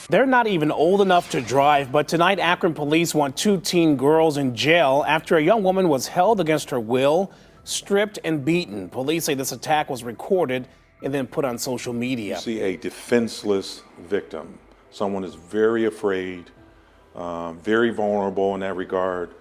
They're not even old enough to drive, but tonight Akron police want two teen girls in jail after a young woman was held against her will, stripped and beaten. Police say this attack was recorded and then put on social media. You see a defenseless victim. Someone is very afraid, very vulnerable in that regard,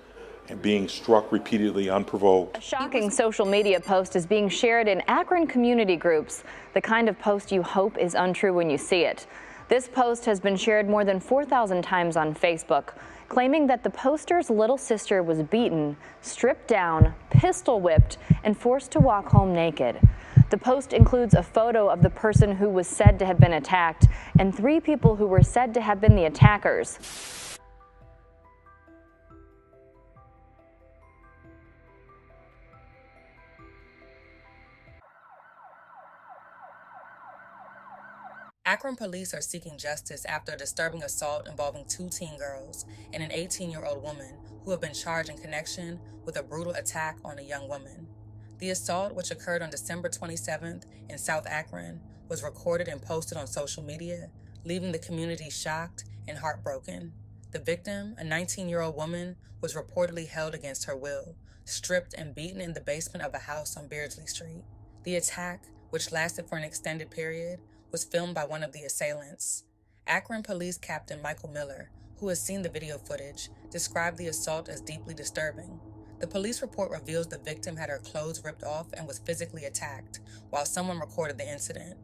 and being struck repeatedly unprovoked. A shocking social media post is being shared in Akron community groups, the kind of post you hope is untrue when you see it. This post has been shared more than 4,000 times on Facebook, claiming that the poster's little sister was beaten, stripped down, pistol whipped, and forced to walk home naked. The post includes a photo of the person who was said to have been attacked and 3 people who were said to have been the attackers. Akron police are seeking justice after a disturbing assault involving 2 teen girls and an 18-year-old woman who have been charged in connection with a brutal attack on a young woman. The assault, which occurred on December 27th in South Akron, was recorded and posted on social media, leaving the community shocked and heartbroken. The victim, a 19-year-old woman, was reportedly held against her will, stripped and beaten in the basement of a house on Beardsley Street. The attack, which lasted for an extended period, was filmed by one of the assailants. Akron Police Captain Michael Miller, who has seen the video footage, described the assault as deeply disturbing. The police report reveals the victim had her clothes ripped off and was physically attacked, while someone recorded the incident.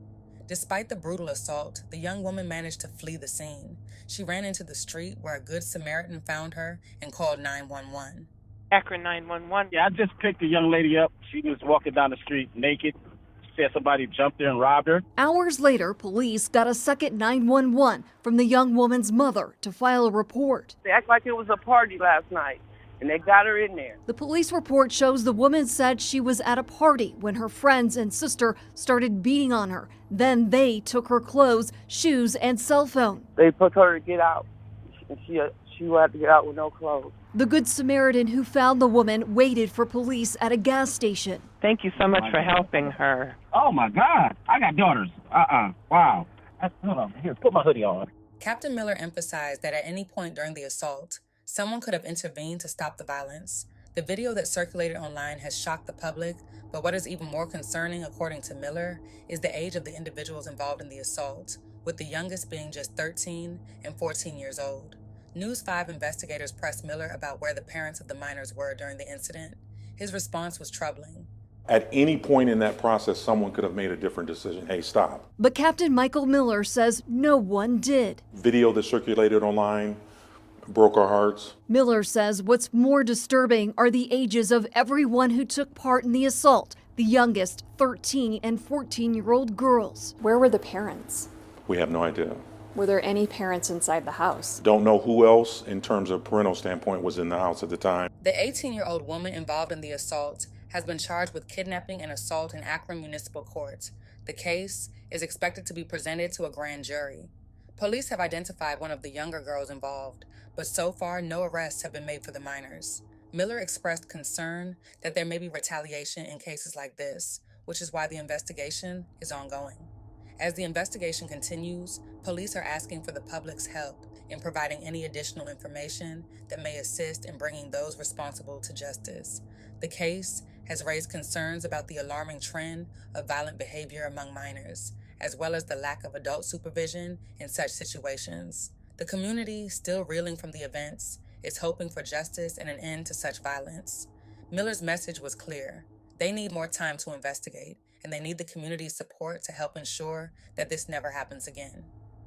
Despite the brutal assault, the young woman managed to flee the scene. She ran into the street where a good Samaritan found her and called 911. Akron 911. Yeah, I just picked a young lady up. She was walking down the street naked. Said somebody jumped her and robbed her. Hours later, police got a second 911 from the young woman's mother to file a report. They act like it was a party last night, and they got her in there. The police report shows the woman said she was at a party when her friends and sister started beating on her. Then they took her clothes, shoes, and cell phone. They put her to get out, and she had to get out with no clothes. The Good Samaritan who found the woman waited for police at a gas station. Thank you so much for helping her. Oh my God, I got daughters. Wow. Hold on, here, put my hoodie on. Captain Miller emphasized that at any point during the assault, someone could have intervened to stop the violence. The video that circulated online has shocked the public, but what is even more concerning, according to Miller, is the age of the individuals involved in the assault, with the youngest being just 13 and 14 years old. News 5 investigators pressed Miller about where the parents of the minors were during the incident. His response was troubling. At any point in that process, someone could have made a different decision. Hey, stop. But Captain Michael Miller says no one did. Video that circulated online broke our hearts. Miller says what's more disturbing are the ages of everyone who took part in the assault, the youngest 13 and 14-year-old girls. Where were the parents? We have no idea. Were there any parents inside the house? Don't know who else, in terms of parental standpoint, was in the house at the time. The 18-year-old woman involved in the assault has been charged with kidnapping and assault in Akron Municipal Court. The case is expected to be presented to a grand jury. Police have identified one of the younger girls involved, but so far no arrests have been made for the minors. Miller expressed concern that there may be retaliation in cases like this, which is why the investigation is ongoing. As the investigation continues, police are asking for the public's help in providing any additional information that may assist in bringing those responsible to justice. The case has raised concerns about the alarming trend of violent behavior among minors, as well as the lack of adult supervision in such situations. The community, still reeling from the events, is hoping for justice and an end to such violence. Miller's message was clear. They need more time to investigate, and they need the community's support to help ensure that this never happens again.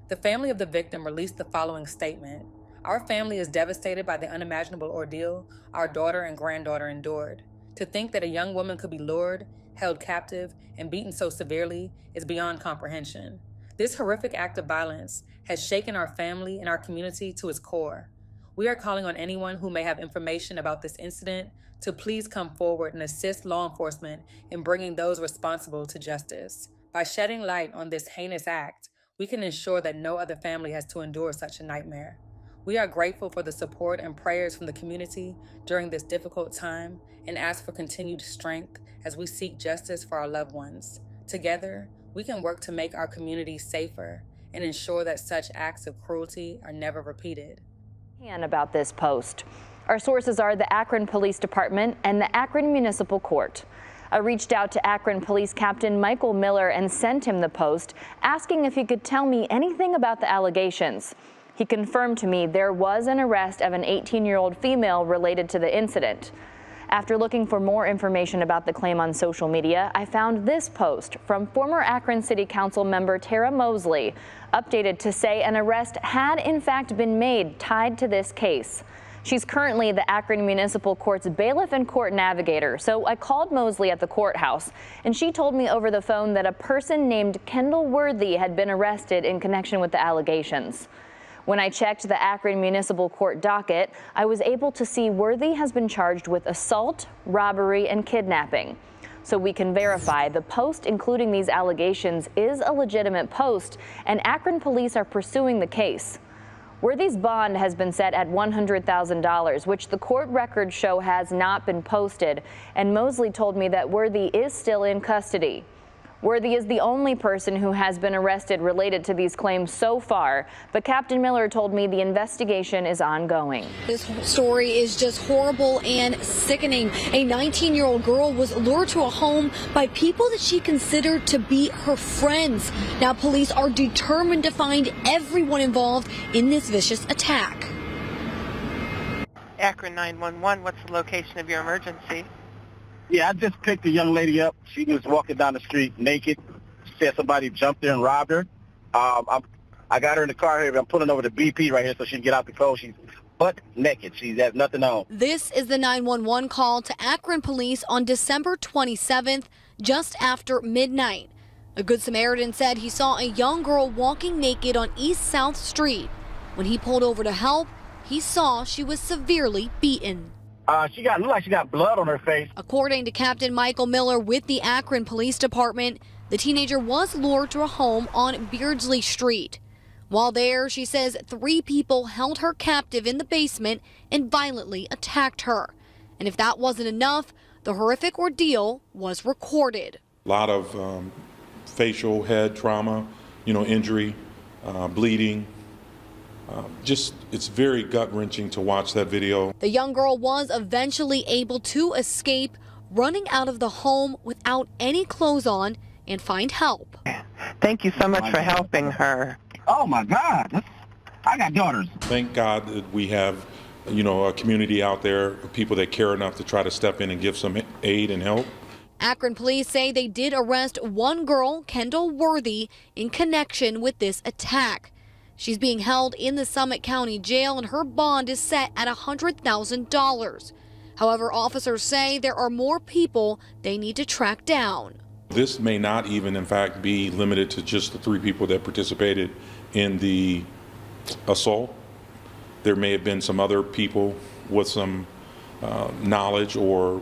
The family of the victim released the following statement. Our family is devastated by the unimaginable ordeal our daughter and granddaughter endured. To think that a young woman could be lured, held captive, and beaten so severely is beyond comprehension. This horrific act of violence has shaken our family and our community to its core. We are calling on anyone who may have information about this incident to please come forward and assist law enforcement in bringing those responsible to justice. By shedding light on this heinous act, we can ensure that no other family has to endure such a nightmare. We are grateful for the support and prayers from the community during this difficult time and ask for continued strength as we seek justice for our loved ones. Together, we can work to make our communities safer and ensure that such acts of cruelty are never repeated. About this post. Our sources are the Akron Police Department and the Akron Municipal Court. I reached out to Akron Police Captain Michael Miller and sent him the post, asking if he could tell me anything about the allegations. He confirmed to me there was an arrest of an 18-year-old female related to the incident. After looking for more information about the claim on social media, I found this post from former Akron City Council member Tara Mosley, updated to say an arrest had in fact been made tied to this case. She's currently the Akron Municipal Court's bailiff and court navigator, so I called Mosley at the courthouse, and she told me over the phone that a person named Kendall Worthy had been arrested in connection with the allegations. When I checked the Akron Municipal Court docket, I was able to see Worthy has been charged with assault, robbery, and kidnapping. So we can verify the post including these allegations is a legitimate post, and Akron police are pursuing the case. Worthy's bond has been set at $100,000, which the court records show has not been posted, and Mosley told me that Worthy is still in custody. Worthy is the only person who has been arrested related to these claims so far, but Captain Miller told me the investigation is ongoing. This story is just horrible and sickening. A 19-year-old girl was lured to a home by people that she considered to be her friends. Now police are determined to find everyone involved in this vicious attack. Akron 911, what's the location of your emergency? Yeah, I just picked a young lady up. She was walking down the street naked. She said somebody jumped in and robbed her. I got her in the car here. I'm pulling over the BP right here so she can get out the cold. She's butt naked. She has nothing on. This is the 911 call to Akron police on December 27th, just after midnight. A Good Samaritan said he saw a young girl walking naked on East South Street. When he pulled over to help, he saw she was severely beaten. Looked like she got blood on her face. According to Captain Michael Miller with the Akron Police Department, the teenager was lured to a home on Beardsley Street. While there, she says 3 people held her captive in the basement and violently attacked her. And if that wasn't enough, the horrific ordeal was recorded. A lot of facial head trauma, injury, bleeding. It's very gut-wrenching to watch that video. The young girl was eventually able to escape, running out of the home without any clothes on, and find help. Thank you so much for helping her. Oh my God, I got daughters. Thank God that we have, a community out there, people that care enough to try to step in and give some aid and help. Akron police say they did arrest one girl, Kendall Worthy, in connection with this attack. She's being held in the Summit County Jail, and her bond is set at $100,000. However, officers say there are more people they need to track down. This may not even, in fact, be limited to just the 3 people that participated in the assault. There may have been some other people with some knowledge or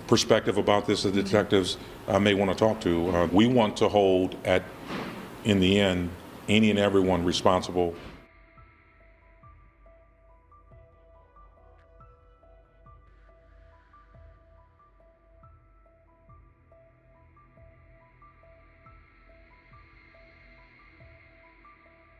perspective about this that detectives may want to talk to. We want to hold, in the end, any and everyone responsible